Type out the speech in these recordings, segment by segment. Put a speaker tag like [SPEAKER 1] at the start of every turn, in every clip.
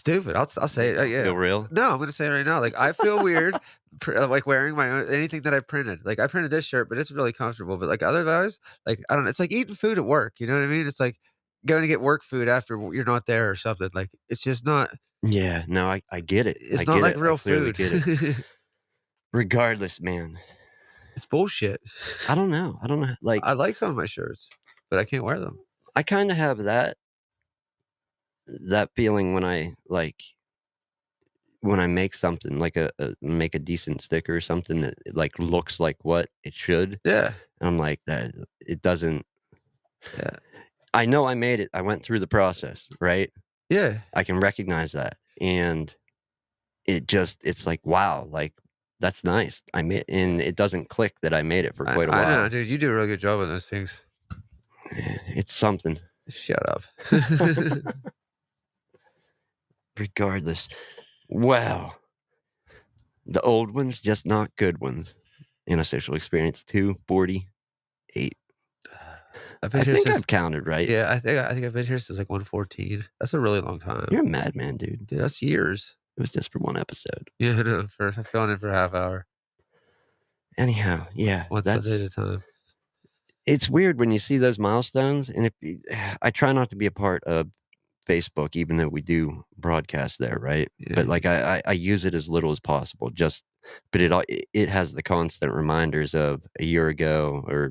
[SPEAKER 1] stupid. I'll say it. Yeah.
[SPEAKER 2] Feel real?
[SPEAKER 1] No, I'm gonna say it right now. Like I feel weird, like wearing my own, anything that I printed. Like I printed this shirt, but it's really comfortable. But like otherwise, like I don't know. It's like eating food at work. You know what I mean? It's like going to get work food after you're not there or something. Like it's just not.
[SPEAKER 2] Yeah, no, I get it. I
[SPEAKER 1] It's not
[SPEAKER 2] get
[SPEAKER 1] like
[SPEAKER 2] it. I
[SPEAKER 1] real
[SPEAKER 2] clearly
[SPEAKER 1] food.
[SPEAKER 2] get it. Regardless, man,
[SPEAKER 1] It's bullshit.
[SPEAKER 2] I don't know. Like,
[SPEAKER 1] I like some of my shirts, but I can't wear them.
[SPEAKER 2] I kind of have that feeling when I make something like make a decent sticker or something that like looks like what it should.
[SPEAKER 1] Yeah.
[SPEAKER 2] And I'm like that. It doesn't.
[SPEAKER 1] Yeah.
[SPEAKER 2] I know I made it. I went through the process, right?
[SPEAKER 1] Yeah.
[SPEAKER 2] I can recognize that, and it's like wow, like that's nice. And it doesn't click that I made it for quite a while.
[SPEAKER 1] I know, dude. You do a really good job on those things.
[SPEAKER 2] It's something.
[SPEAKER 1] Shut up.
[SPEAKER 2] Regardless, wow, the old ones, just not good ones. In a social experience, 248. I think I've counted right.
[SPEAKER 1] Yeah, I think I've been here since like 114. That's a really long time.
[SPEAKER 2] You're a madman, dude.
[SPEAKER 1] Dude, that's years.
[SPEAKER 2] It was just for one episode.
[SPEAKER 1] Yeah, I know. I filmed it for a half hour.
[SPEAKER 2] Anyhow, yeah,
[SPEAKER 1] Once a day at a time.
[SPEAKER 2] It's weird when you see those milestones, and I try not to be a part of Facebook, even though we do broadcast there, right?
[SPEAKER 1] Yeah.
[SPEAKER 2] But like I use it as little as possible. But it has the constant reminders of a year ago, or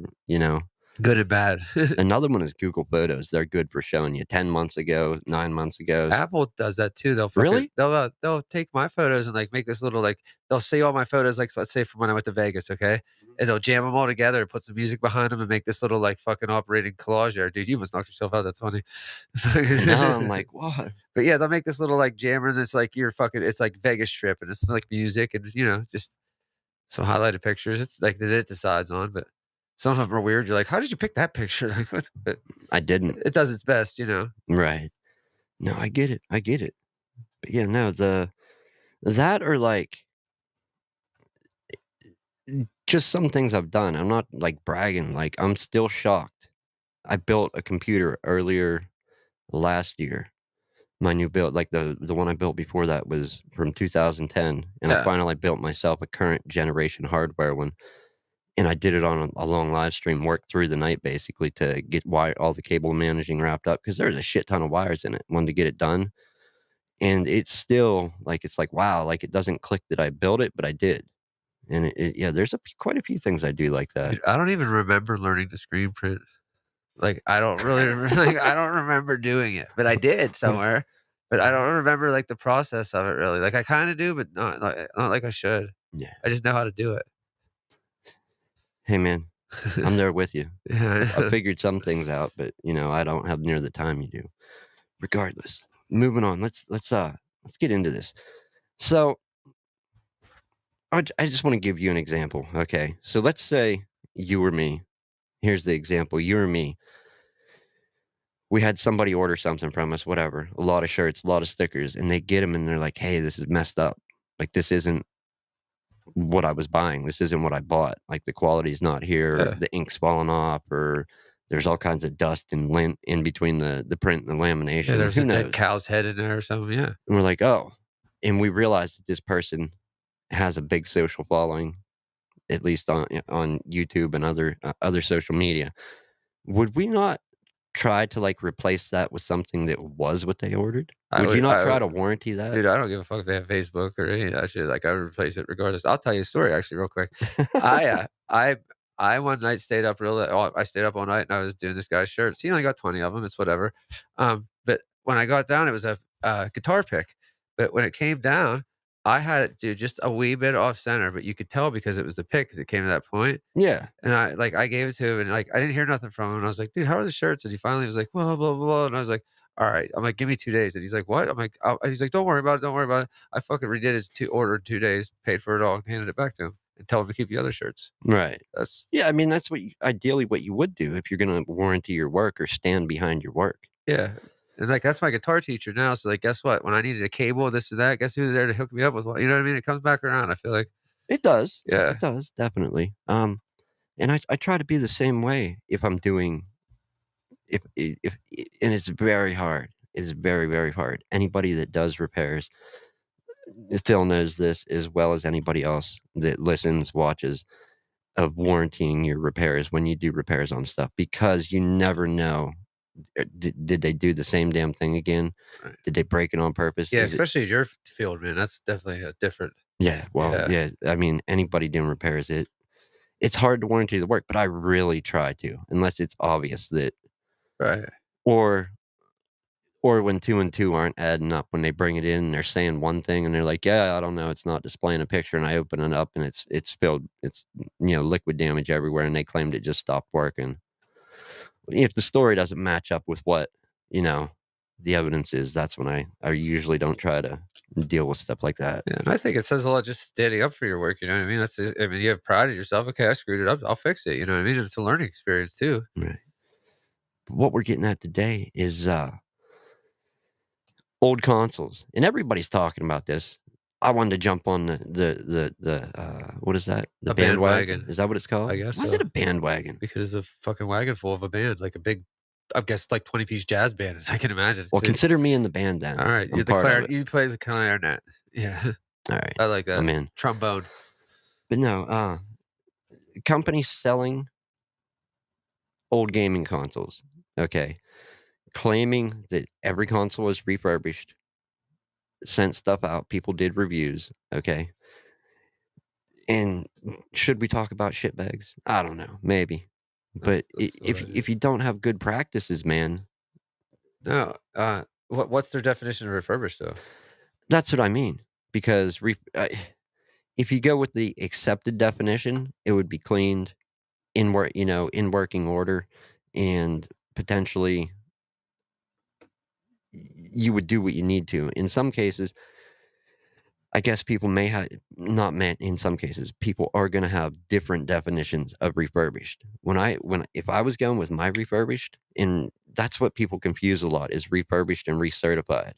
[SPEAKER 1] Good and bad.
[SPEAKER 2] Another one is Google Photos. They're good for showing you 10 months ago, 9 months ago.
[SPEAKER 1] Apple does that too.
[SPEAKER 2] Really?
[SPEAKER 1] They'll take my photos and like make this little like they'll see all my photos like let's say from when I went to Vegas, okay, and they'll jam them all together and put some music behind them and make this little like fucking operating collage there, dude. You must knock yourself out. That's funny.
[SPEAKER 2] No, I'm like what?
[SPEAKER 1] But yeah, they'll make this little like jammer and it's like it's like Vegas Strip and it's like music and just some highlighted pictures. It's like that it decides on, but. Some of them are weird. You're like, how did you pick that picture? Like, what? But
[SPEAKER 2] I didn't.
[SPEAKER 1] It does its best,
[SPEAKER 2] Right. No, I get it. But yeah, no, that or like just some things I've done. I'm not like bragging. Like I'm still shocked. I built a computer earlier last year. My new build, like the one I built before that was from 2010, and I finally built myself a current generation hardware one. And I did it on a long live stream, worked through the night basically to get all the cable managing wrapped up because there's a shit ton of wires in it. Wanted to get it done. And it's still like, it's like, wow, like it doesn't click that I built it, but I did. And yeah, there's quite a few things I do like that.
[SPEAKER 1] Dude, I don't even remember learning to screen print. Like, I don't really I don't remember doing it, but I did somewhere. But I don't remember like the process of it really. Like I kind of do, but not like I should.
[SPEAKER 2] Yeah.
[SPEAKER 1] I just know how to do it.
[SPEAKER 2] Hey man, I'm there with you.
[SPEAKER 1] Yeah,
[SPEAKER 2] I figured some things out, but I don't have near the time you do. Regardless, moving on. Let's get into this. So I just want to give you an example. Okay, so let's say you or me. Here's the example: you or me. We had somebody order something from us, whatever, a lot of shirts, a lot of stickers, and they get them and they're like, "Hey, this is messed up. Like this isn't what I was buying. This isn't what I bought. Like the quality's not here.
[SPEAKER 1] Yeah.
[SPEAKER 2] The ink's falling off, or there's all kinds of dust and lint in between the print and the lamination.
[SPEAKER 1] Yeah, there's a dead cow's head in there or something. Yeah,
[SPEAKER 2] and we're like, oh, and we realized that this person has a big social following, at least on YouTube and other social media. Would we not try to like replace that with something that was what they ordered? Would you not try to warranty that?
[SPEAKER 1] Dude, I don't give a fuck if they have Facebook or any of that shit. Like I would replace it regardless. I'll tell you a story actually real quick. I one night stayed up I stayed up all night and I was doing this guy's shirts. He only got 20 of them. It's whatever. But when I got down, it was a guitar pick. But when it came down, I had it, dude, just a wee bit off center, but you could tell because it was the pick because it came to that point.
[SPEAKER 2] Yeah.
[SPEAKER 1] And I gave it to him and like I didn't hear nothing from him. And I was like, dude, how are the shirts? And he finally was like, well, blah, blah, blah. And I was like, all right. I'm like, give me 2 days. And he's like, what? I'm like, he's like, don't worry about it. Don't worry about it. I fucking redid his order in 2 days, paid for it all, and handed it back to him and told him to keep the other shirts.
[SPEAKER 2] Right. Yeah. I mean, that's ideally what you would do if you're going to warranty your work or stand behind your work.
[SPEAKER 1] Yeah. And like, that's my guitar teacher now. So like, guess what? When I needed a cable, this and that, guess who's there to hook me up with what? You know what I mean? It comes back around. I feel like
[SPEAKER 2] it does.
[SPEAKER 1] Yeah.
[SPEAKER 2] It does. Definitely. And I try to be the same way if I'm doing, if and it's very hard. is very, very hard. Anybody that does repairs, Phil knows this as well as anybody else that listens, watches, of warranting your repairs when you do repairs on stuff because you never know. Did they do the same damn thing again?
[SPEAKER 1] Right.
[SPEAKER 2] Did they break it on purpose?
[SPEAKER 1] Yeah,
[SPEAKER 2] Is it
[SPEAKER 1] especially in your field, man, that's definitely a different.
[SPEAKER 2] yeah, well,
[SPEAKER 1] Yeah,
[SPEAKER 2] yeah, I mean, anybody doing repairs, it's hard to warranty the work, but I really try to, unless it's obvious that
[SPEAKER 1] right.
[SPEAKER 2] or or when 2 and 2 aren't adding up, when they bring it in and they're saying one thing and they're like, "Yeah, I don't know, it's not displaying a picture," and I open it up and it's filled it's, liquid damage everywhere, and they claimed it just stopped working. If the story doesn't match up with what, you know, the evidence is, that's when I usually don't try to deal with stuff like that.
[SPEAKER 1] Yeah, and I think it says a lot just standing up for your work, you know what I mean? That's just I mean, you have pride in yourself, "Okay, I screwed it up, I'll fix it," you know what I mean? And it's a learning experience too.
[SPEAKER 2] Right. But what we're getting at today is, old consoles, and everybody's talking about this. I wanted to jump on what is that? The
[SPEAKER 1] A
[SPEAKER 2] bandwagon?
[SPEAKER 1] bandwagon,
[SPEAKER 2] Is that what it's
[SPEAKER 1] I
[SPEAKER 2] called?
[SPEAKER 1] guess
[SPEAKER 2] Why is it
[SPEAKER 1] so,
[SPEAKER 2] a bandwagon?
[SPEAKER 1] because of fucking wagon full of a band, like a big, I guess, like 20-piece jazz band, as I can imagine.
[SPEAKER 2] Well, consider me in the band then.
[SPEAKER 1] Alright,
[SPEAKER 2] I'm part of it.
[SPEAKER 1] you play the clarinet. Yeah,
[SPEAKER 2] Alright,
[SPEAKER 1] I like that.
[SPEAKER 2] I'm in.
[SPEAKER 1] Trombone.
[SPEAKER 2] But no, companies selling old gaming consoles, okay, claiming that every console was refurbished, sent stuff out, people did reviews, okay? And should we talk about shitbags? I don't know, maybe. But I
[SPEAKER 1] Let's go right in.
[SPEAKER 2] if you don't have good practices, man,
[SPEAKER 1] No, what's their definition of refurbished, though?
[SPEAKER 2] that's what I mean. Because if you go with the accepted definition, it would be cleaned in working order, and potentially you would do what you need to. In some cases, I guess people may have not meant in some cases, people are gonna have different definitions of refurbished. When if I was going with my refurbished, and that's what people confuse a lot is refurbished and recertified.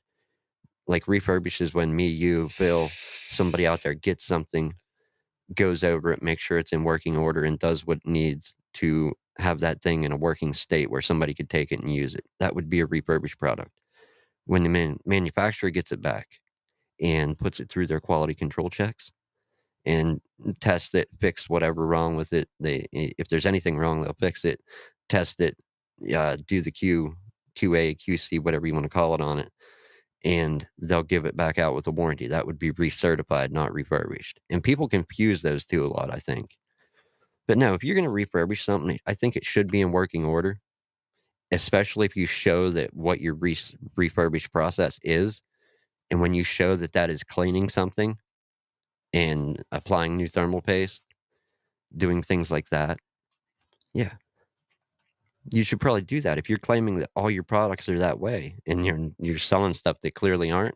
[SPEAKER 2] Like refurbished is when me, you, Phil, somebody out there gets something, goes over it, makes sure it's in working order, and does what it needs to have that thing in a working state where somebody could take it and use it. That would be a refurbished product. When the manufacturer gets it back and puts it through their quality control checks and test it, fix whatever wrong with it. If there's anything wrong, they'll fix it, test it, do the QA, QC, whatever you want to call it on it, and they'll give it back out with a warranty. That would be recertified, not refurbished. And people confuse those two a lot, I think. But no, if you're going to refurbish something, I think it should be in working order, especially if you show that what your refurbished process is. And when you show that that is cleaning something and applying new thermal paste, doing things like that, yeah, you should probably do that. If you're claiming that all your products are that way and you're selling stuff that clearly aren't,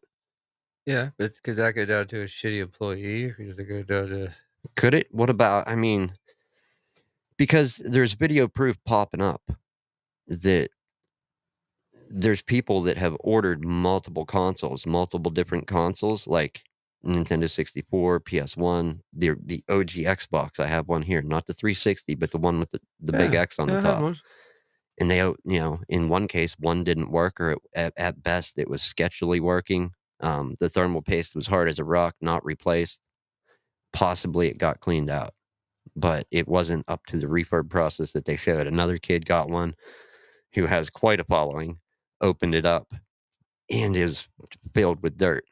[SPEAKER 1] Yeah, but could that go down to a shitty employee, or does it go down to
[SPEAKER 2] could it? What about, I mean, because there's video proof popping up that there's people that have ordered multiple consoles, multiple different consoles, like Nintendo 64, PS1, the OG Xbox. I have one here, not the 360, but the one with the big
[SPEAKER 1] Yeah,
[SPEAKER 2] X on the
[SPEAKER 1] yeah, I had
[SPEAKER 2] top.
[SPEAKER 1] one.
[SPEAKER 2] And they, in one case, one didn't work, or at best, it was sketchily working. The thermal paste was hard as a rock, not replaced. Possibly it got cleaned out, but it wasn't up to the refurb process that they showed. Another kid got one who has quite a following, opened it up, and is filled with dirt.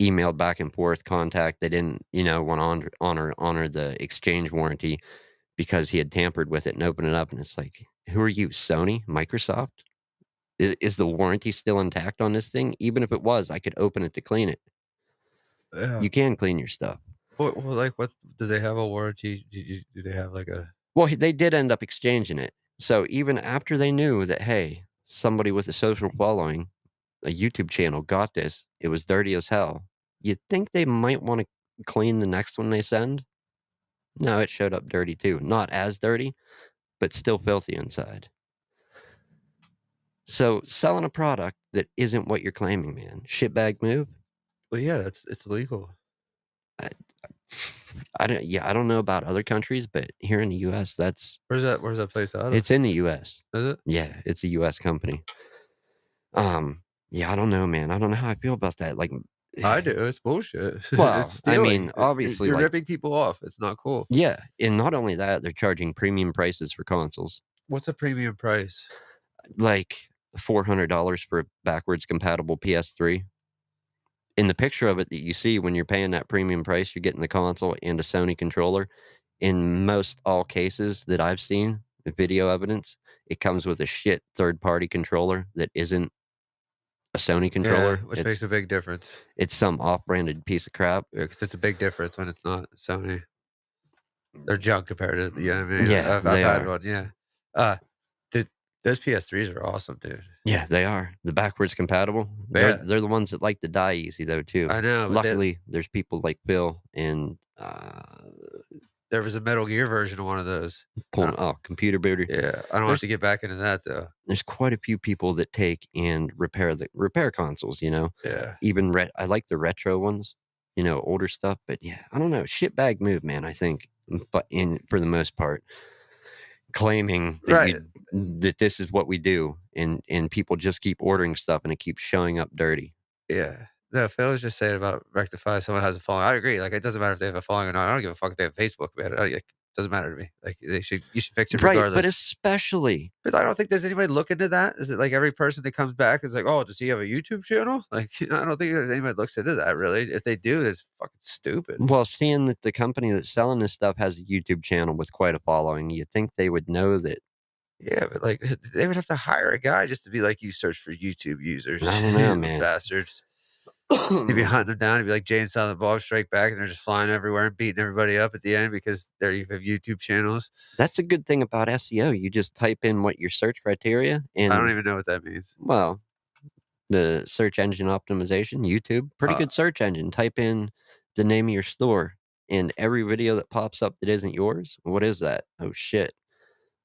[SPEAKER 2] Emailed back and forth, contact. They didn't, want to honor the exchange warranty because he had tampered with it and opened it up. And it's like, who are you, Sony, Microsoft? Is the warranty still intact on this thing? Even if it was, I could open it to clean it.
[SPEAKER 1] Yeah.
[SPEAKER 2] You can clean your stuff.
[SPEAKER 1] Like, what do they have a warranty? Do they have, like, a
[SPEAKER 2] Well, they did end up exchanging it. So even after they knew that, hey, somebody with a social following, a YouTube channel got this, it was dirty as hell. You'd think they might want to clean the next one they send. No, it showed up dirty too. Not as dirty, but still filthy inside. So selling a product that isn't what you're claiming, man, shitbag move.
[SPEAKER 1] well, yeah, it's legal.
[SPEAKER 2] I, I don't know about other countries, but here in the U.S.,
[SPEAKER 1] Where's that place out of?
[SPEAKER 2] it's in the U.S.
[SPEAKER 1] Is it?
[SPEAKER 2] Yeah, it's a U.S. company. Yeah, I don't know, man. I don't know how I feel about that. Like,
[SPEAKER 1] I do, it's bullshit. It's
[SPEAKER 2] well, I
[SPEAKER 1] stealing.
[SPEAKER 2] mean, obviously,
[SPEAKER 1] You're
[SPEAKER 2] like,
[SPEAKER 1] ripping people off, it's not cool.
[SPEAKER 2] yeah, and not only that, they're charging premium prices for consoles,
[SPEAKER 1] What's a premium price?
[SPEAKER 2] like $400 for a backwards compatible PS3. In the picture of it that you see when you're paying that premium price, you're getting the console and a Sony controller. In most all cases that I've seen, the video evidence, it comes with a shit third-party controller that isn't a Sony
[SPEAKER 1] Yeah,
[SPEAKER 2] controller.
[SPEAKER 1] which makes a big difference.
[SPEAKER 2] It's some off-branded piece of crap.
[SPEAKER 1] Yeah, 'cause it's a big difference when it's not Sony. They're junk compared to, you know what I mean?
[SPEAKER 2] Yeah,
[SPEAKER 1] I've
[SPEAKER 2] they
[SPEAKER 1] had
[SPEAKER 2] are.
[SPEAKER 1] one, yeah. Uh, the those PS3s are awesome, dude.
[SPEAKER 2] Yeah, they are. The backwards compatible, they're
[SPEAKER 1] Yeah,
[SPEAKER 2] they're the ones that like to die easy though too.
[SPEAKER 1] I know, but
[SPEAKER 2] Luckily, there's people like Phil and,
[SPEAKER 1] there was a Metal Gear version of one of those. I
[SPEAKER 2] pulling
[SPEAKER 1] don't
[SPEAKER 2] computer booter.
[SPEAKER 1] yeah, I don't have
[SPEAKER 2] There's
[SPEAKER 1] to get back into that, though.
[SPEAKER 2] there's quite a few people that take and repair consoles, you know?
[SPEAKER 1] Yeah.
[SPEAKER 2] Even I like the retro ones, older stuff, but yeah, I don't know, shitbag move, man, I think, but for the most part, claiming
[SPEAKER 1] Right.
[SPEAKER 2] that this is what we do, and people just keep ordering stuff and it keeps showing up dirty.
[SPEAKER 1] Yeah. No, Phil was just saying about rectify someone has a following. I agree, like, it doesn't matter if they have a following or not. I don't give a fuck if they have Facebook, man. Doesn't matter to me. Like, you should fix it
[SPEAKER 2] Right, but
[SPEAKER 1] regardless.
[SPEAKER 2] especially
[SPEAKER 1] But I don't think there's anybody look into that. Is it like every person that comes back is like, "Oh, does he have a YouTube channel?" Like, I don't think there's anybody that looks into that really. If they do, it's fucking stupid.
[SPEAKER 2] well, seeing that the company that's selling this stuff has a YouTube channel with quite a following, you'd think they would know that.
[SPEAKER 1] Yeah, but, like, they would have to hire a guy just to be like, "You search for YouTube
[SPEAKER 2] I
[SPEAKER 1] users."
[SPEAKER 2] don't know, man.
[SPEAKER 1] Bastards. He'd be hunting them down. He'd be like Jay and Silent Bob Strike Back, and they're just flying everywhere and beating everybody up at the end because you have YouTube channels.
[SPEAKER 2] That's a good thing about SEO, you just type in what your search criteria
[SPEAKER 1] I don't
[SPEAKER 2] and,
[SPEAKER 1] even know what that means.
[SPEAKER 2] well, the search engine optimization, YouTube, pretty
[SPEAKER 1] Uh,
[SPEAKER 2] good search engine. Type in the name of your store, and every video that pops up that isn't yours, what is that? Oh, shit.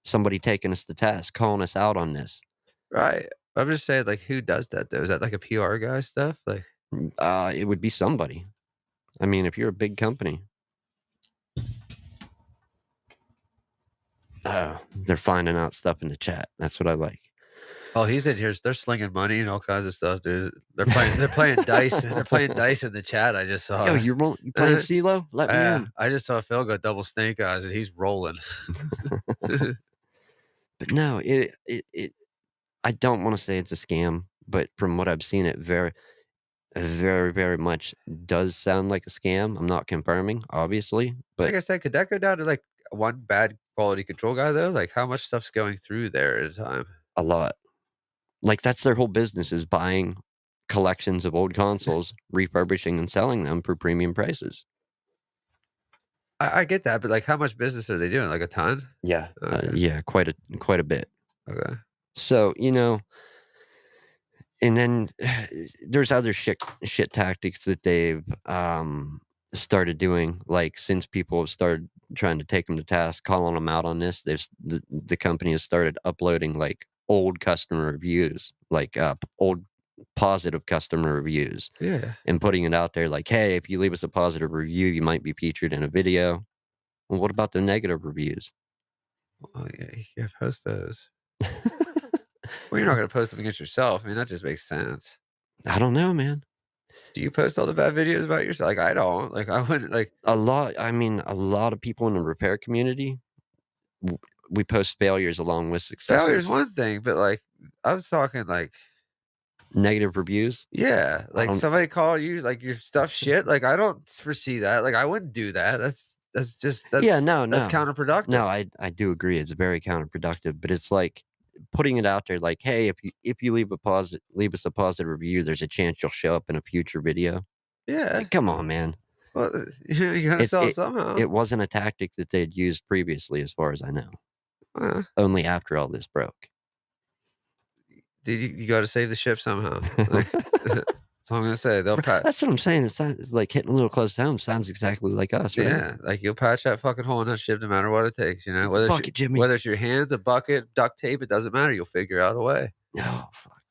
[SPEAKER 2] Somebody taking us to task, calling us out on this.
[SPEAKER 1] right. I'm just saying, like, who does that though? Is that like a PR guy stuff? Like,
[SPEAKER 2] It would be somebody. I mean, if you're a big company. Oh, they're finding out stuff in the chat. That's what I like.
[SPEAKER 1] oh, he's in here. They're slinging money and all kinds of stuff, dude. They're playing dice. They're playing dice in the chat. I just
[SPEAKER 2] Yo,
[SPEAKER 1] saw.
[SPEAKER 2] you playing CeeLo? Let me
[SPEAKER 1] Yeah,
[SPEAKER 2] in.
[SPEAKER 1] I just saw Phil go double snake eyes and he's rolling.
[SPEAKER 2] But no, it I don't wanna say it's a scam, but from what I've seen, it very, very much does sound like a scam. I'm not confirming, obviously,
[SPEAKER 1] Like
[SPEAKER 2] but
[SPEAKER 1] I said, could that go down to like one bad quality control guy though? Like how much stuff's going through there at a time?
[SPEAKER 2] a lot. Like, that's their whole business is buying collections of old consoles, refurbishing and selling them for premium prices.
[SPEAKER 1] I get that, but like how much business are they doing? Like a ton?
[SPEAKER 2] Yeah.
[SPEAKER 1] Okay.
[SPEAKER 2] Yeah, quite a bit.
[SPEAKER 1] Okay.
[SPEAKER 2] So, and then there's other shit tactics that they've, started doing, like, since people have started trying to take them to task, calling them out on this, the company has started uploading, like, old customer reviews, like, old positive customer reviews,
[SPEAKER 1] Yeah.
[SPEAKER 2] and putting it out there like, "Hey, if you leave us a positive review, you might be featured in a video." Well, what about the negative reviews?
[SPEAKER 1] Oh yeah, you can post those. Well, you're not gonna post them against yourself. I mean, that just makes sense.
[SPEAKER 2] I don't know, man.
[SPEAKER 1] Do you post all the bad videos about yourself? Like I don't. Like I wouldn't like
[SPEAKER 2] A lot of people in the repair community, w we post failures along with
[SPEAKER 1] failure is
[SPEAKER 2] successes.
[SPEAKER 1] one thing, but like I was talking like
[SPEAKER 2] Negative reviews?
[SPEAKER 1] yeah,
[SPEAKER 2] I
[SPEAKER 1] like
[SPEAKER 2] don't
[SPEAKER 1] somebody call you like your stuff shit. Like I don't foresee that. Like I wouldn't do that. That's just
[SPEAKER 2] Yeah,
[SPEAKER 1] that's
[SPEAKER 2] no. No,
[SPEAKER 1] counterproductive.
[SPEAKER 2] I do agree, it's very counterproductive, but it's like putting it out there like, "Hey, if you leave us a positive review, there's a chance you'll show up in a future video."
[SPEAKER 1] Yeah.
[SPEAKER 2] Like, come on, man.
[SPEAKER 1] Well, you gotta
[SPEAKER 2] It
[SPEAKER 1] sell it
[SPEAKER 2] it
[SPEAKER 1] somehow.
[SPEAKER 2] it wasn't a tactic that they'd used previously as far as I know,
[SPEAKER 1] Uh,
[SPEAKER 2] only after all this broke.
[SPEAKER 1] dude, you gotta save the ship somehow. Like that's all I'm gonna say. They'll pat.
[SPEAKER 2] That's what I'm saying, it's like hitting a little close to home, sounds exactly like us, right?
[SPEAKER 1] Yeah, like you'll patch that fucking hole in that ship no matter what it takes. You know,
[SPEAKER 2] "Bucket Jimmy."
[SPEAKER 1] whether it's your hands, a bucket, duct tape, it doesn't matter. You'll figure out a way.
[SPEAKER 2] Oh, fuck.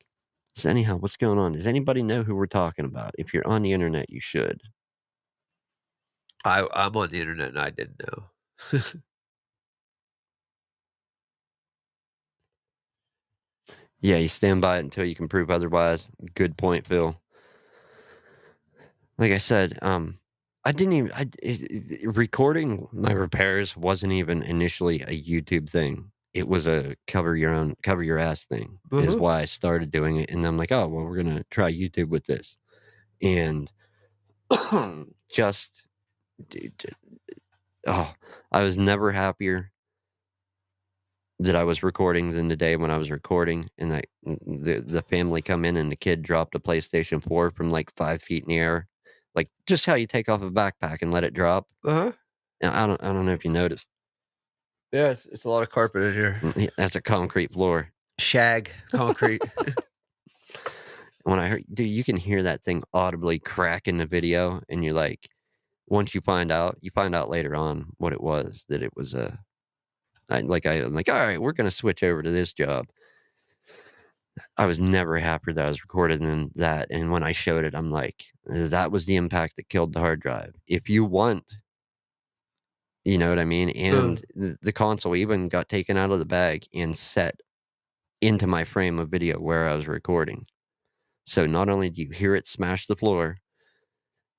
[SPEAKER 2] So anyhow, what's going on? Does anybody know who we're talking about? If you're on the internet, you should.
[SPEAKER 1] I'm on the internet and I didn't know.
[SPEAKER 2] Yeah, you stand by it until you can prove otherwise. Good point, Phil. Like I said, I didn't even recording my repairs wasn't even initially a YouTube thing. It was a cover your ass thing is
[SPEAKER 1] Uh-huh.
[SPEAKER 2] why I started doing it, and I'm like, "Oh, well, we're gonna try YouTube with this." And just d d oh, I was never happier that I was recording than the day when I was recording, and the family come in and the kid dropped a PlayStation 4 from, like, 5 feet in the air, like, just how you take off a backpack and let it drop.
[SPEAKER 1] Uh-huh.
[SPEAKER 2] And I don't know if you noticed.
[SPEAKER 1] Yeah, it's a lot of carpet in here.
[SPEAKER 2] Yeah, that's a concrete floor.
[SPEAKER 1] Shag, concrete.
[SPEAKER 2] When I heard dude, you can hear that thing audibly crack in the video, and you're like once you find out later on what it was, that it was a I'm like, "Alright, we're gonna switch over to this job." I was never happier that I was recording than that, and when I showed it, I'm like, "That was the impact that killed the hard drive." If you want, you know what I mean?
[SPEAKER 1] Uh,
[SPEAKER 2] And the console even got taken out of the bag and set into my frame of video where I was recording. So not only do you hear it smash the floor,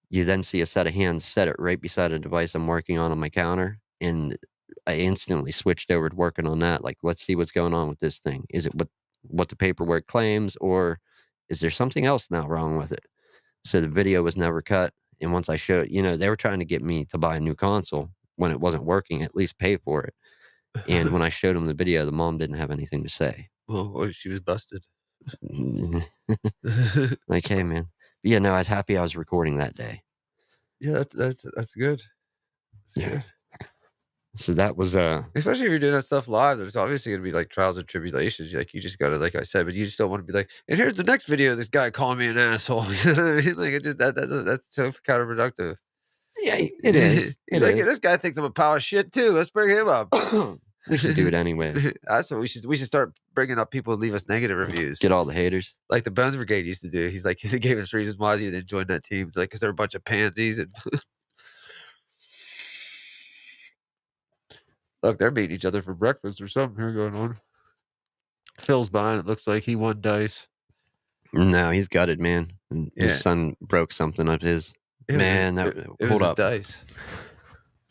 [SPEAKER 2] you then see a set of hands set it right beside a device I'm working on my counter, and I instantly switched over to working on that, like, "Let's see what's going on with this thing. Is it what the paperwork claims, or is there something else now wrong with it?" So the video was never cut, and once I showed they were trying to get me to buy a new console when it wasn't working, at least pay for it, and when I showed them the video, the mom didn't have anything to say.
[SPEAKER 1] well, she was busted.
[SPEAKER 2] Like, "Hey, man." But yeah, no, I was happy I was recording that day.
[SPEAKER 1] Yeah, that's good. That's
[SPEAKER 2] Yeah.
[SPEAKER 1] good.
[SPEAKER 2] So that was,
[SPEAKER 1] Especially if you're doing that stuff live, there's obviously gonna be, like, trials and tribulations, like, you just gotta like I said, but you just don't wanna be like, "And here's the next video of this guy calling me an asshole." You know what I mean? Like, it just that's so counterproductive.
[SPEAKER 2] yeah, it is.
[SPEAKER 1] He's
[SPEAKER 2] It
[SPEAKER 1] like, "Yeah,
[SPEAKER 2] is.
[SPEAKER 1] this guy thinks I'm a pile of shit too, let's bring him up."
[SPEAKER 2] We should do it anyways.
[SPEAKER 1] That's what we should start bringing up people who leave us negative reviews,
[SPEAKER 2] Get all the haters.
[SPEAKER 1] like the Bones Brigade used to do. He's like he gave us reasons why he didn't join that team. It's like, "'Cause they're a bunch of pansies," and look, they're meeting each other for breakfast or something here going on. Phil's behind, it looks like he won dice.
[SPEAKER 2] No, he's gutted, man. And his
[SPEAKER 1] Yeah,
[SPEAKER 2] son broke something of his.
[SPEAKER 1] it was his
[SPEAKER 2] Man, that
[SPEAKER 1] it was
[SPEAKER 2] hold
[SPEAKER 1] his
[SPEAKER 2] up.
[SPEAKER 1] dice.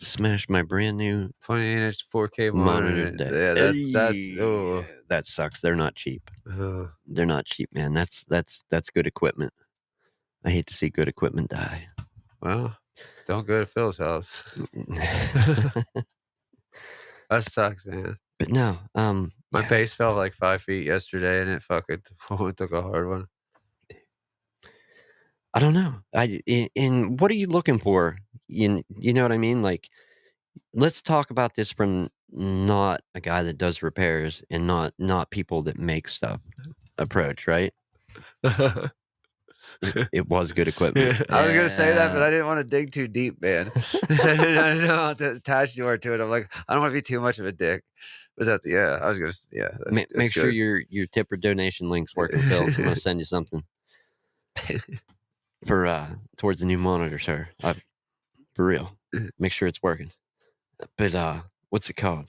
[SPEAKER 2] Smashed my brand new
[SPEAKER 1] 28-inch 4K
[SPEAKER 2] monitor
[SPEAKER 1] monitor.
[SPEAKER 2] today.
[SPEAKER 1] Yeah, that's oh,
[SPEAKER 2] That sucks. They're not cheap.
[SPEAKER 1] uh,
[SPEAKER 2] They're not cheap, man. That's good equipment. I hate to see good equipment die.
[SPEAKER 1] well, don't go to Phil's house. That sucks, man.
[SPEAKER 2] But no,
[SPEAKER 1] My
[SPEAKER 2] yeah.
[SPEAKER 1] base fell like 5 feet yesterday, and it fucking took a hard one.
[SPEAKER 2] I don't know. In what are you looking for? You know what I mean? Like, let's talk about this from not a guy that does repairs and not people that make stuff approach, right? It was good equipment.
[SPEAKER 1] Yeah, I was gonna say that, but
[SPEAKER 2] Yeah.
[SPEAKER 1] I didn't wanna dig too deep, man. I didn't know how to attach more to it. I'm like, I don't wanna be too much of a dick. But that yeah, I was gonna yeah, that's
[SPEAKER 2] Make sure
[SPEAKER 1] good.
[SPEAKER 2] your tip or donation link's working, Phil. I'm gonna send you something for towards the new monitor, sir. For real. Make sure it's working. But what's it called?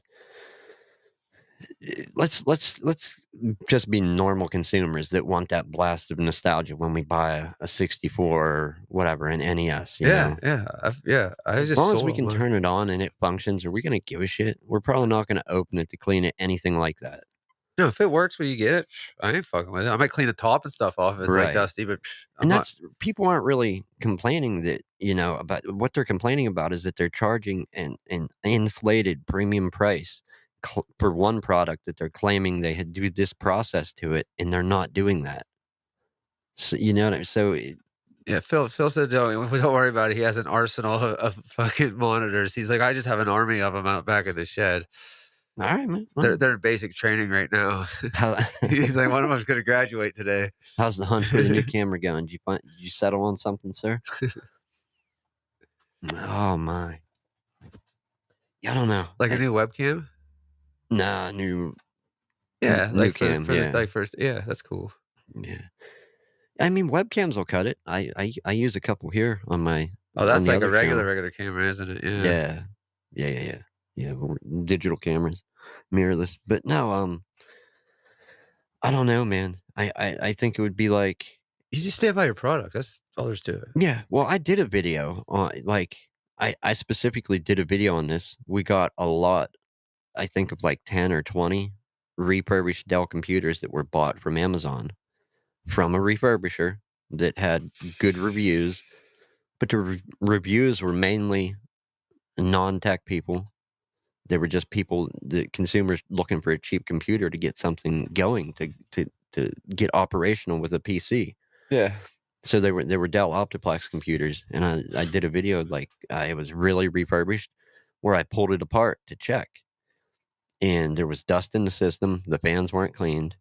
[SPEAKER 2] Let's just be normal consumers that want that blast of nostalgia when we buy a 64 or whatever, an NES, you
[SPEAKER 1] Yeah,
[SPEAKER 2] know?
[SPEAKER 1] yeah, I was
[SPEAKER 2] As
[SPEAKER 1] just
[SPEAKER 2] long as we
[SPEAKER 1] sold on
[SPEAKER 2] can
[SPEAKER 1] mine.
[SPEAKER 2] turn it on and it functions, are we gonna give a shit? We're probably not gonna open it to clean it, anything like that.
[SPEAKER 1] No, if it works when you get it, I ain't fucking with it. I might clean the top and stuff off if it's, like,
[SPEAKER 2] Right.
[SPEAKER 1] dusty, but I'm
[SPEAKER 2] And
[SPEAKER 1] not
[SPEAKER 2] that's people aren't really complaining that, about what they're complaining about is that they're charging an inflated premium price for one product that they're claiming they had do this process to it, and they're not doing that. So, you know what I so
[SPEAKER 1] yeah, Phil said, "Don't worry about it. He has an arsenal of fucking monitors." He's like, "I just have an army of them out back in the shed.
[SPEAKER 2] alright, man.
[SPEAKER 1] They're
[SPEAKER 2] Well,
[SPEAKER 1] they're in basic training right now."
[SPEAKER 2] how
[SPEAKER 1] He's like, "One of them's gonna graduate today."
[SPEAKER 2] how's the hunt for the new camera going? Did you settle on something, sir? Oh my. Yeah, I don't know.
[SPEAKER 1] Like a new webcam?
[SPEAKER 2] Nah,
[SPEAKER 1] Yeah,
[SPEAKER 2] new
[SPEAKER 1] like for
[SPEAKER 2] cam,
[SPEAKER 1] for the
[SPEAKER 2] yeah,
[SPEAKER 1] like for yeah, that's cool.
[SPEAKER 2] yeah. I mean, webcams will cut it. I use a couple here
[SPEAKER 1] Oh,
[SPEAKER 2] on
[SPEAKER 1] that's
[SPEAKER 2] the
[SPEAKER 1] like a
[SPEAKER 2] other channel.
[SPEAKER 1] regular camera, isn't it? Yeah.
[SPEAKER 2] Yeah. Yeah, yeah, yeah. Yeah, digital cameras, mirrorless. But no, I don't know, man. I think it would be like
[SPEAKER 1] You just stand by your product, that's all there's to it.
[SPEAKER 2] yeah, well, I did a video on like, I specifically did a video on this. We got a lot, I think of like 10 or 20 refurbished Dell computers that were bought from Amazon, from a refurbisher that had good reviews, but the reviews were mainly non-tech people. They were just people, the consumers looking for a cheap computer to get something going, to get operational with a PC.
[SPEAKER 1] Yeah.
[SPEAKER 2] So they were Dell Optiplex computers, and I did a video, like, it was really refurbished, where I pulled it apart to check, and there was dust in the system, the fans weren't cleaned,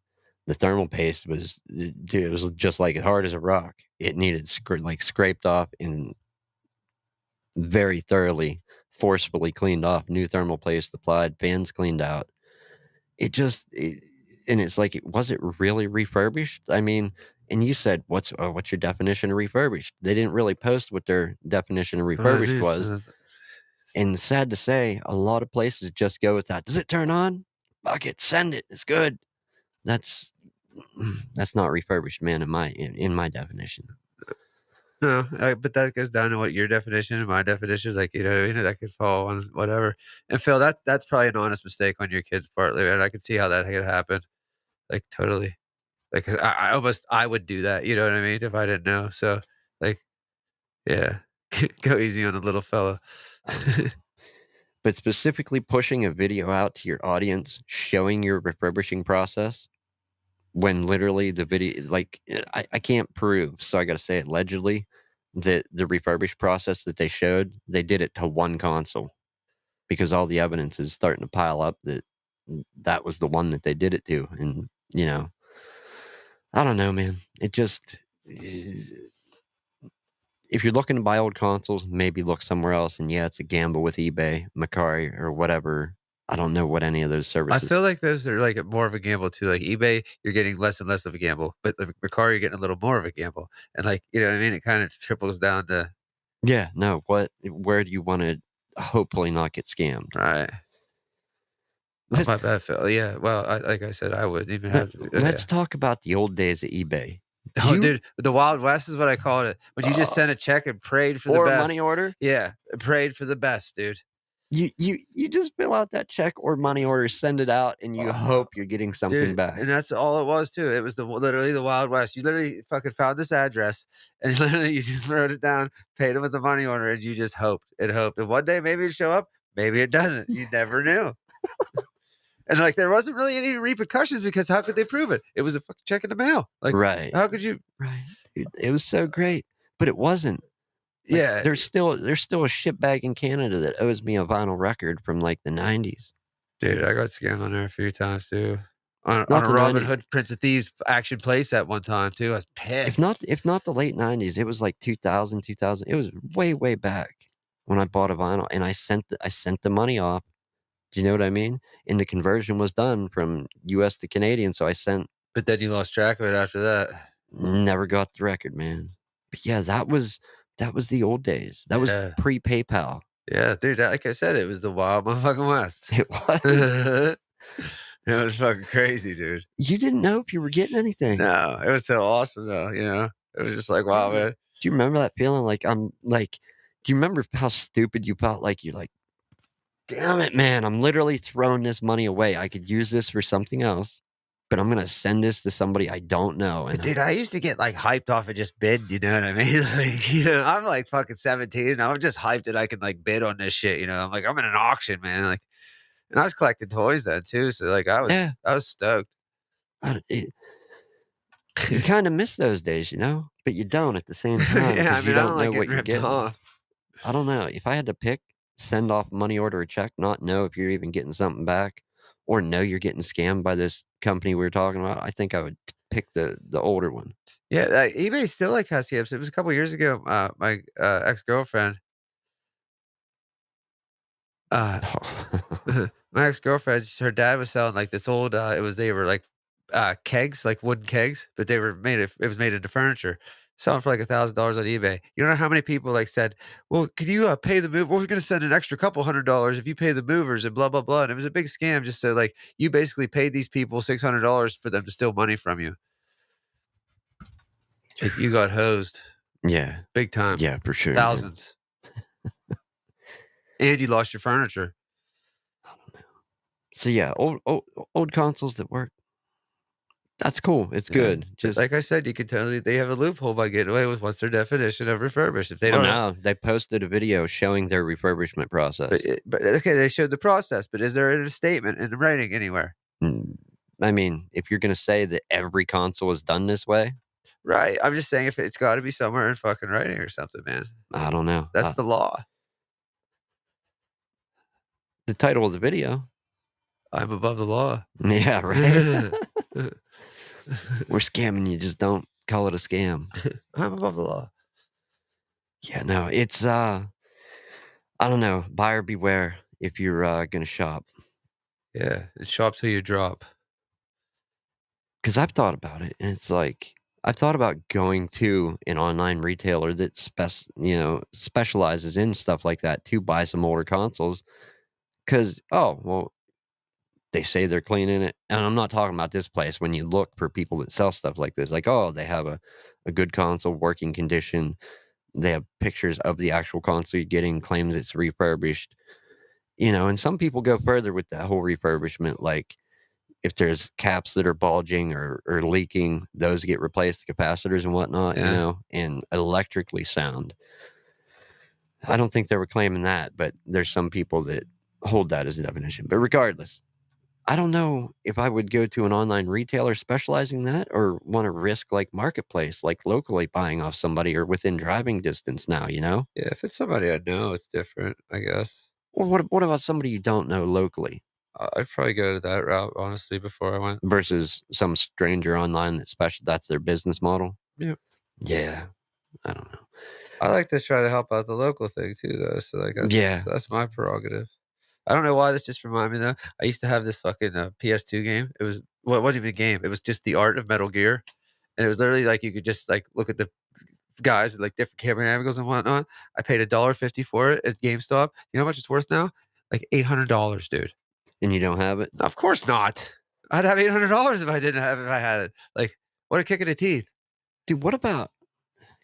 [SPEAKER 2] the thermal paste was dude, it was just, like, hard as a rock. It needed scraped off and very thoroughly, forcefully cleaned off, new thermal paste applied, fans cleaned out. It just and it's like, was it really refurbished? I mean, and you said, what's your definition of refurbished?" They didn't really post what their definition of
[SPEAKER 1] Well, it
[SPEAKER 2] refurbished
[SPEAKER 1] is,
[SPEAKER 2] was, and sad to say, a lot of places just go with that. "Does it turn on? Fuck it, send it, it's good." That's that's not refurbished, man, in my definition.
[SPEAKER 1] no, but that goes down to what your definition and my definition is, like, you know what I mean? That could fall on whatever. And Phil, that's probably an honest mistake on your kid's part, like, and I could see how that could happen, like, totally. Like, 'cause I would do that, you know what I mean, if I didn't know, so, like, yeah, go easy on the little fella.
[SPEAKER 2] I don't know. But specifically pushing a video out to your audience, showing your refurbishing process, when literally the video like, I can't prove, so I gotta say allegedly, that the refurbished process that they showed, they did it to 1 console, because all the evidence is starting to pile up that that was the one that they did it to, and, I don't know, man. It just if you're looking to buy old consoles, maybe look somewhere else, and yeah, it's a gamble with eBay, Macari, or whatever. I don't know what any of those
[SPEAKER 1] I
[SPEAKER 2] services.
[SPEAKER 1] feel like those are, like, more of a gamble too, like, eBay, you're getting less and less of a gamble, but the car, you're getting a little more of a gamble, and, like, you know what I mean? It kinda triples down to
[SPEAKER 2] Yeah, no, where do you wanna hopefully not get scammed?
[SPEAKER 1] right. Oh,
[SPEAKER 2] Let's
[SPEAKER 1] my bad, Phil. Yeah, well, like I said, I wouldn't even
[SPEAKER 2] let
[SPEAKER 1] have to be
[SPEAKER 2] let's
[SPEAKER 1] yeah.
[SPEAKER 2] talk about the old days of eBay. Do
[SPEAKER 1] Oh,
[SPEAKER 2] you
[SPEAKER 1] dude, the Wild West is what I called it, when you just
[SPEAKER 2] uh,
[SPEAKER 1] sent a check and prayed for the
[SPEAKER 2] or a money
[SPEAKER 1] best.
[SPEAKER 2] order?
[SPEAKER 1] Yeah, prayed for the best, dude.
[SPEAKER 2] You just fill out that check or money order, send it out, and you
[SPEAKER 1] Uh,
[SPEAKER 2] hope you're getting something
[SPEAKER 1] dude,
[SPEAKER 2] back.
[SPEAKER 1] and that's all it was too. It was literally the Wild West. You literally fucking found this address, and literally you just wrote it down, paid him with the money order, and you just hoped and hoped. And one day maybe it'd show up, maybe it doesn't. You never knew. And like there wasn't really any repercussions because how could they prove it? It was a fucking check in the mail. Like
[SPEAKER 2] Right,
[SPEAKER 1] how could you?
[SPEAKER 2] right, dude, it was so great, but it wasn't. Like,
[SPEAKER 1] Yeah,
[SPEAKER 2] there's still a shitbag in Canada that owes me a vinyl record from, like, the '90s.
[SPEAKER 1] dude, I got scammed on there a few times too. On
[SPEAKER 2] Not
[SPEAKER 1] a
[SPEAKER 2] the
[SPEAKER 1] Robin
[SPEAKER 2] '90s.
[SPEAKER 1] Hood Prince of Thieves action playset one time too. I was
[SPEAKER 2] If
[SPEAKER 1] pissed.
[SPEAKER 2] not if not the late '90s, it was, like, 2000. It was way, way back when I bought a vinyl, and I sent the money off. Do you know what I mean? And the conversion was done from US to Canadian, so I sent
[SPEAKER 1] But then you lost track of it after that.
[SPEAKER 2] never got the record, man. But, yeah, that was the old days. That was
[SPEAKER 1] Yeah.
[SPEAKER 2] pre-PayPal.
[SPEAKER 1] Yeah, dude, like I said, it was the wild motherfucking West.
[SPEAKER 2] It was.
[SPEAKER 1] It was fucking crazy, dude.
[SPEAKER 2] You didn't know if you were getting anything.
[SPEAKER 1] No, it was so awesome though, you know? It was just like, wow,
[SPEAKER 2] Yeah.
[SPEAKER 1] man.
[SPEAKER 2] Do you remember that feeling? Do you remember how stupid you felt? Like, you're like, "Damn it, man, I'm literally throwing this money away. I could use this for something else, but I'm gonna send this to somebody I don't know,"
[SPEAKER 1] But
[SPEAKER 2] and
[SPEAKER 1] dude, I used to get like hyped off of just bidding, you know what I mean? Like, I'm like fucking 17 and I'm just hyped that I can like bid on this shit, you know? I'm like, I'm in an auction, man. Like, and I was collecting toys then too. So like
[SPEAKER 2] yeah,
[SPEAKER 1] I was stoked.
[SPEAKER 2] I d you kinda miss those days, but you don't at the same time
[SPEAKER 1] Yeah, I
[SPEAKER 2] because you
[SPEAKER 1] mean, I don't
[SPEAKER 2] don't
[SPEAKER 1] like
[SPEAKER 2] know what
[SPEAKER 1] getting
[SPEAKER 2] you're
[SPEAKER 1] ripped
[SPEAKER 2] getting.
[SPEAKER 1] off.
[SPEAKER 2] I don't know. If I had to pick, send off money order or check, not know if you're even getting something back, or know you're getting scammed by this company we were talking about, I think I would pick the older one.
[SPEAKER 1] Yeah, eBay still like has scams. It was a couple years ago. My ex-girlfriend, uh, my ex-girlfriend, her dad was selling like this old, they were like kegs, like wooden kegs, but they were made of, it was made into furniture. selling for like $1,000 on eBay. You know how many people like said, "Well, can you pay the move? Well, we're gonna send an extra couple $100 if you pay the movers and blah blah blah." And it was a big scam. Just so like you basically paid these people $600 for them to steal money from you. Like you got hosed
[SPEAKER 2] Yeah.
[SPEAKER 1] big time,
[SPEAKER 2] Yeah, for sure, man.
[SPEAKER 1] thousands, and you lost your furniture.
[SPEAKER 2] I don't know. So, yeah, old consoles that work, that's cool, it's
[SPEAKER 1] Yeah,
[SPEAKER 2] good,
[SPEAKER 1] but
[SPEAKER 2] just
[SPEAKER 1] like I said, you can totally they have a loophole by getting away with what's their definition of refurbished. If they
[SPEAKER 2] well,
[SPEAKER 1] don't
[SPEAKER 2] now they posted a video showing their refurbishment process.
[SPEAKER 1] but okay, they showed the process, but is there a statement in writing anywhere?
[SPEAKER 2] Mm, I mean, if you're gonna say that every console is done this way,
[SPEAKER 1] Right, I'm just saying if it's gotta be somewhere in fucking writing or something, man.
[SPEAKER 2] I don't know.
[SPEAKER 1] That's the law.
[SPEAKER 2] The title of the video.
[SPEAKER 1] I'm above the law.
[SPEAKER 2] Yeah, right? We're scamming you, just don't call it a scam.
[SPEAKER 1] I'm above the law.
[SPEAKER 2] Yeah, no, it's, I don't know, buyer beware if you're, gonna shop.
[SPEAKER 1] Yeah, and shop till you drop.
[SPEAKER 2] 'Cause I've thought about it, and it's like, I've thought about going to an online retailer that specializes in stuff like that to buy some older consoles. Cause oh, well, they say they're cleaning it, and I'm not talking about this place. When you look for people that sell stuff like this, like, oh, they have a good console, working condition. They have pictures of the actual console you're getting, claims it's refurbished, and some people go further with that whole refurbishment, like, if there's caps that are bulging or leaking, those get replaced, the capacitors and whatnot,
[SPEAKER 1] Yeah,
[SPEAKER 2] and electrically sound. I don't think they were claiming that, but there's some people that hold that as a definition. But regardless, I don't know if I would go to an online retailer specializing in that or want to risk like marketplace, like locally buying off somebody or within driving distance now?
[SPEAKER 1] yeah, if it's somebody I know, it's different, I guess.
[SPEAKER 2] Or what about somebody you don't know locally
[SPEAKER 1] I'd probably go to that route, honestly, before I went.
[SPEAKER 2] versus some stranger online that's their business model?
[SPEAKER 1] Yeah.
[SPEAKER 2] Yeah, I don't know.
[SPEAKER 1] I like to try to help out the local thing too, though, so, like,
[SPEAKER 2] Yeah.
[SPEAKER 1] that's my prerogative. I don't know why this just reminded me, though. I used to have this fucking, PS2 game. It wasn't even a game, it was just the art of Metal Gear, and it was literally like you could just, like, look at the guys at, like, different camera angles and whatnot. I paid $1.50 for it at GameStop. You know how much it's worth now? Like, $800, dude.
[SPEAKER 2] And you don't have it?
[SPEAKER 1] Of course not. I'd have $800 if I had it. Like, what a kick in the teeth.
[SPEAKER 2] Dude, what about,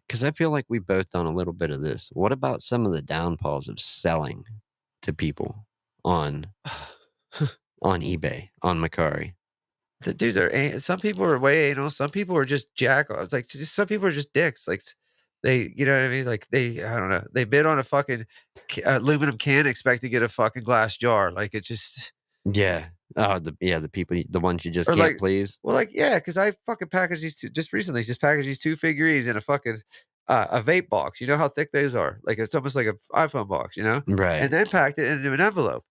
[SPEAKER 2] because I feel like we've both done a little bit of this. What about some of the downfalls of selling to people on on eBay, on Macari?
[SPEAKER 1] The dude, some people are way anal, some people are just jackoffs, like, just some people are just dicks, like, they you know what I mean? Like, I don't know, they bid on a fucking aluminum can, expect to get a fucking glass jar, like, it just
[SPEAKER 2] Yeah. Oh, the people, the ones you just
[SPEAKER 1] or
[SPEAKER 2] can't
[SPEAKER 1] like
[SPEAKER 2] please?
[SPEAKER 1] well, like, yeah, because I fucking packaged these 2 just recently, just packaged these 2 figurines in a fucking, a vape box, you know how thick those are? Like, it's almost like a iPhone box, you know? And
[SPEAKER 2] Right.
[SPEAKER 1] then packed it into an envelope.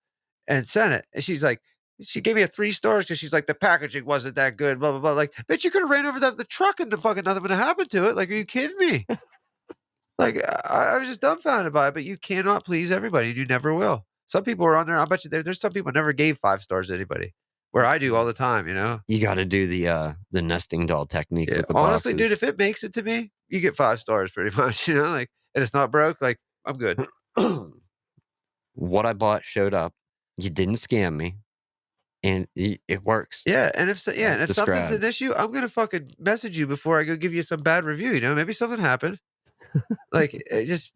[SPEAKER 1] And sent it, and she's like she gave me a 3 stars because she's like, "The packaging wasn't that good, blah, blah, blah," like, "Bitch, you coulda ran over the truck and the fucking nothing would have happened to it, like, are you kidding me?" Like, I was just dumbfounded by it, but you cannot please everybody, and you never will. Some people are on there I bet you there's some people never gave 5 stars to anybody, where I do all
[SPEAKER 2] Mm.
[SPEAKER 1] the time, you know?
[SPEAKER 2] You gotta do the nesting doll technique
[SPEAKER 1] Yeah,
[SPEAKER 2] with the
[SPEAKER 1] honestly, dude,
[SPEAKER 2] boxes.
[SPEAKER 1] if it makes it to me, you get 5 stars pretty much, you know, like, and it's not broke, like, I'm good.
[SPEAKER 2] What I bought showed up. You didn't scam me, and it works
[SPEAKER 1] Yeah, and
[SPEAKER 2] as
[SPEAKER 1] if something's an
[SPEAKER 2] described.
[SPEAKER 1] issue, I'm gonna fucking message you before I go give you some bad review, you know? Maybe something happened. Like, it just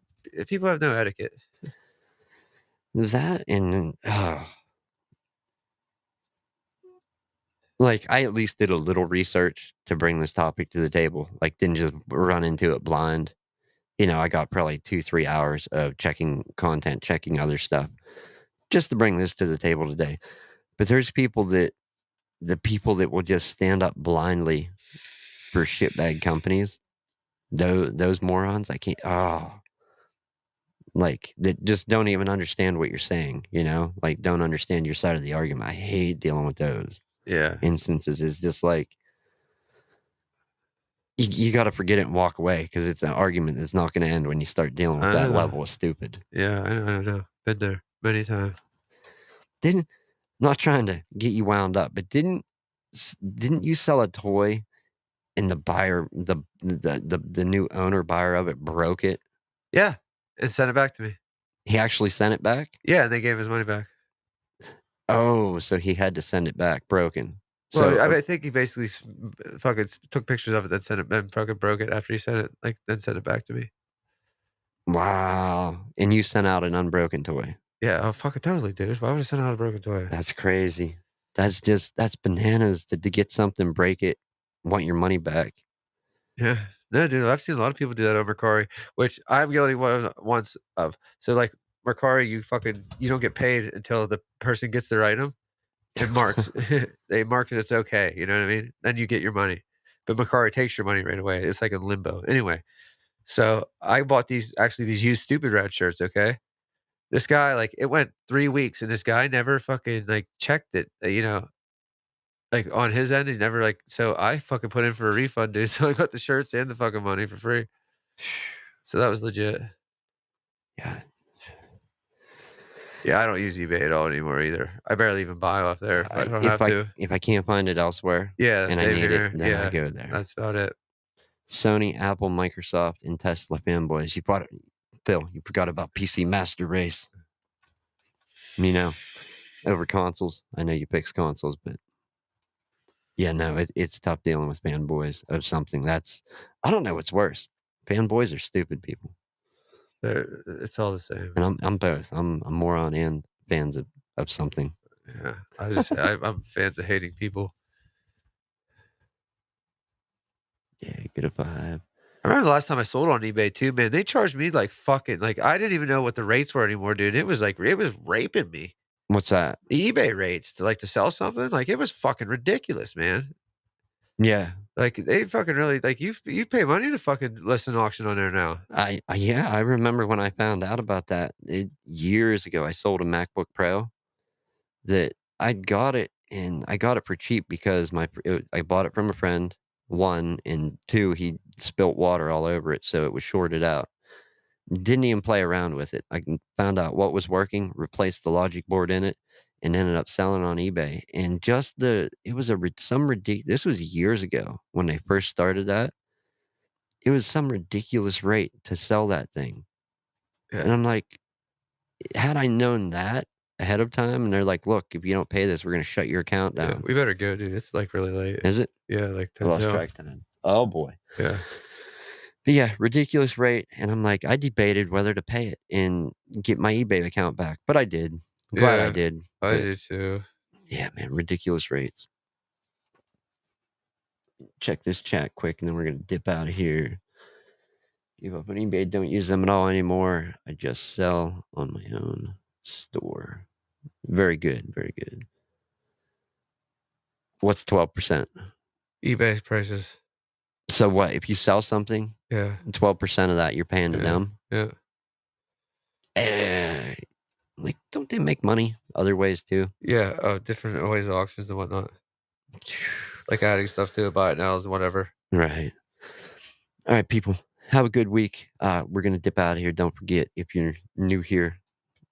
[SPEAKER 1] people have no etiquette.
[SPEAKER 2] That and, like, I at least did a little research to bring this topic to the table, like, didn't just run into it blind. I got probably 2, 3 hours of checking content, checking other stuff, just to bring this to the table today. But there's the people that will just stand up blindly for shitbag companies, those morons, I can't like, that just don't even understand what you're saying? Like, don't understand your side of the argument. I hate dealing with those
[SPEAKER 1] Yeah,
[SPEAKER 2] instances. It's just like, you gotta forget it and walk away because it's an argument that's not gonna end when you start dealing with
[SPEAKER 1] I
[SPEAKER 2] that
[SPEAKER 1] know.
[SPEAKER 2] level of stupid.
[SPEAKER 1] Yeah, I know. Been there many times.
[SPEAKER 2] Didn't Not trying to get you wound up, but didn't you sell a toy And the buyer, the new owner buyer of it broke it.
[SPEAKER 1] Yeah, and sent it back to me.
[SPEAKER 2] He actually sent it back?
[SPEAKER 1] Yeah, and they gave his money back.
[SPEAKER 2] Oh, so he had to send it back broken. So,
[SPEAKER 1] Well, I mean, I think he basically fucking took pictures of it, then sent it, then fucking broke it after he sent it, like, then sent it back to me.
[SPEAKER 2] wow, and you sent out an unbroken toy.
[SPEAKER 1] Yeah, oh, fucking totally, dude. Why would I send out a broken toy?
[SPEAKER 2] That's crazy. That's bananas to get something, break it, want your money back.
[SPEAKER 1] Yeah. No, dude, I've seen a lot of people do that on Mercari, which I'm guilty once of. So, like, Mercari, you don't get paid until the person gets their item and marks they mark that it's okay, you know what I mean? Then you get your money. But Mercari takes your money right away. It's like in limbo. Anyway, so I bought these used stupid red shirts, okay? This guy, like, it went 3 weeks, and this guy never fucking, like, checked it, like, on his end, he never, like so I fucking put in for a refund, dude, so I got the shirts and the fucking money for free. So that was legit.
[SPEAKER 2] Yeah,
[SPEAKER 1] Yeah, I don't use eBay at all anymore either. I barely even buy off there if I don't
[SPEAKER 2] if
[SPEAKER 1] have
[SPEAKER 2] I
[SPEAKER 1] to.
[SPEAKER 2] if I can't find it elsewhere
[SPEAKER 1] Yeah,
[SPEAKER 2] and I
[SPEAKER 1] same
[SPEAKER 2] need it,
[SPEAKER 1] here.
[SPEAKER 2] then I
[SPEAKER 1] Yeah,
[SPEAKER 2] go there.
[SPEAKER 1] that's about it.
[SPEAKER 2] Sony, Apple, Microsoft, and Tesla fanboys. Phil, you forgot about PC Master Race. You know, over consoles. I know you fix consoles, but yeah, no, it's tough dealing with fanboys of something that's I don't know what's worse. Fanboys are stupid people,
[SPEAKER 1] It's all the same.
[SPEAKER 2] and I'm both. I'm moron and fans of something.
[SPEAKER 1] Yeah, I'm fans of hating people.
[SPEAKER 2] Yeah, get a vibe.
[SPEAKER 1] I remember the last time I sold on eBay too, man, they charged me like fucking like, I didn't even know what the rates were anymore, dude. It was like it was raping me.
[SPEAKER 2] What's that?
[SPEAKER 1] The eBay rates to sell something, like, it was fucking ridiculous, man.
[SPEAKER 2] Yeah,
[SPEAKER 1] Like, they fucking really like, you pay money to fucking list an auction on there now.
[SPEAKER 2] yeah, I remember when I found out about that years ago. I sold a MacBook Pro that I got it for cheap because I bought it from a friend. One and two, he spilt water all over it, so it was shorted out. Didn't even play around with it. Found out what was working, replaced the logic board in it, and ended up selling on eBay. And just it was some ridiculous. This was years ago when they first started that. It was some ridiculous rate to sell that thing,
[SPEAKER 1] Yeah,
[SPEAKER 2] and I'm like, had I known that ahead of time, and they're like, "Look, if you don't pay this, we're gonna shut your account
[SPEAKER 1] yeah,
[SPEAKER 2] down."
[SPEAKER 1] we better go, dude. It's, like, really late.
[SPEAKER 2] Is it?
[SPEAKER 1] Yeah, like
[SPEAKER 2] I
[SPEAKER 1] 10
[SPEAKER 2] lost
[SPEAKER 1] till.
[SPEAKER 2] track time. Oh boy.
[SPEAKER 1] Yeah.
[SPEAKER 2] But yeah, ridiculous rate, and I'm like, I debated whether to pay it and get my eBay account back, but I did. I'm glad I
[SPEAKER 1] Yeah,
[SPEAKER 2] did,
[SPEAKER 1] I
[SPEAKER 2] but
[SPEAKER 1] do too.
[SPEAKER 2] yeah, man, ridiculous rates. Check this chat quick, and then we're gonna dip out of here. Give up on eBay, don't use them at all anymore. I just sell on my own store. Very good, very good. What's 12%?
[SPEAKER 1] eBay prices.
[SPEAKER 2] So what, if you sell something,
[SPEAKER 1] Yeah,
[SPEAKER 2] 12% of that you're paying to
[SPEAKER 1] yeah,
[SPEAKER 2] them?
[SPEAKER 1] yeah.
[SPEAKER 2] Eh, like, don't they make money other ways too?
[SPEAKER 1] Yeah, different ways of auctions and whatnot. Like adding stuff to it, buy it nows and whatever.
[SPEAKER 2] Right. All right, people. Have a good week. We're gonna dip out of here. Don't forget if you're new here,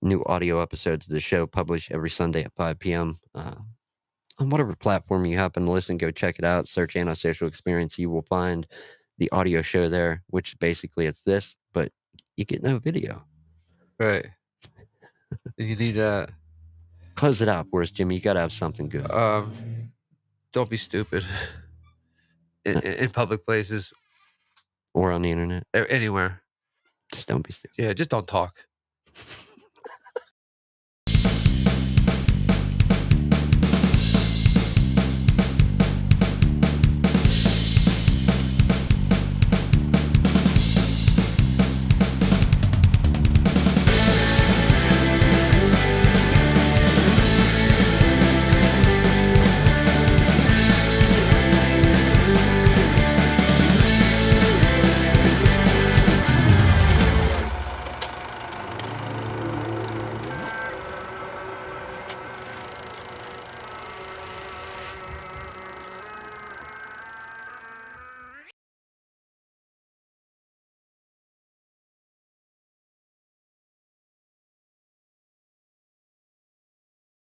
[SPEAKER 2] new audio episodes of the show published every Sunday at 5 p.m. On whatever platform you happen to listen. Go check it out. Search Antisocial Experience. You will find the audio show there, which basically it's this, but you get no video.
[SPEAKER 1] Right. You need,
[SPEAKER 2] Close it out for us, Jimmy. You gotta have something good.
[SPEAKER 1] don't be stupid in public places,
[SPEAKER 2] Or on the internet.
[SPEAKER 1] anywhere.
[SPEAKER 2] Just don't be stupid.
[SPEAKER 1] Yeah, just don't talk.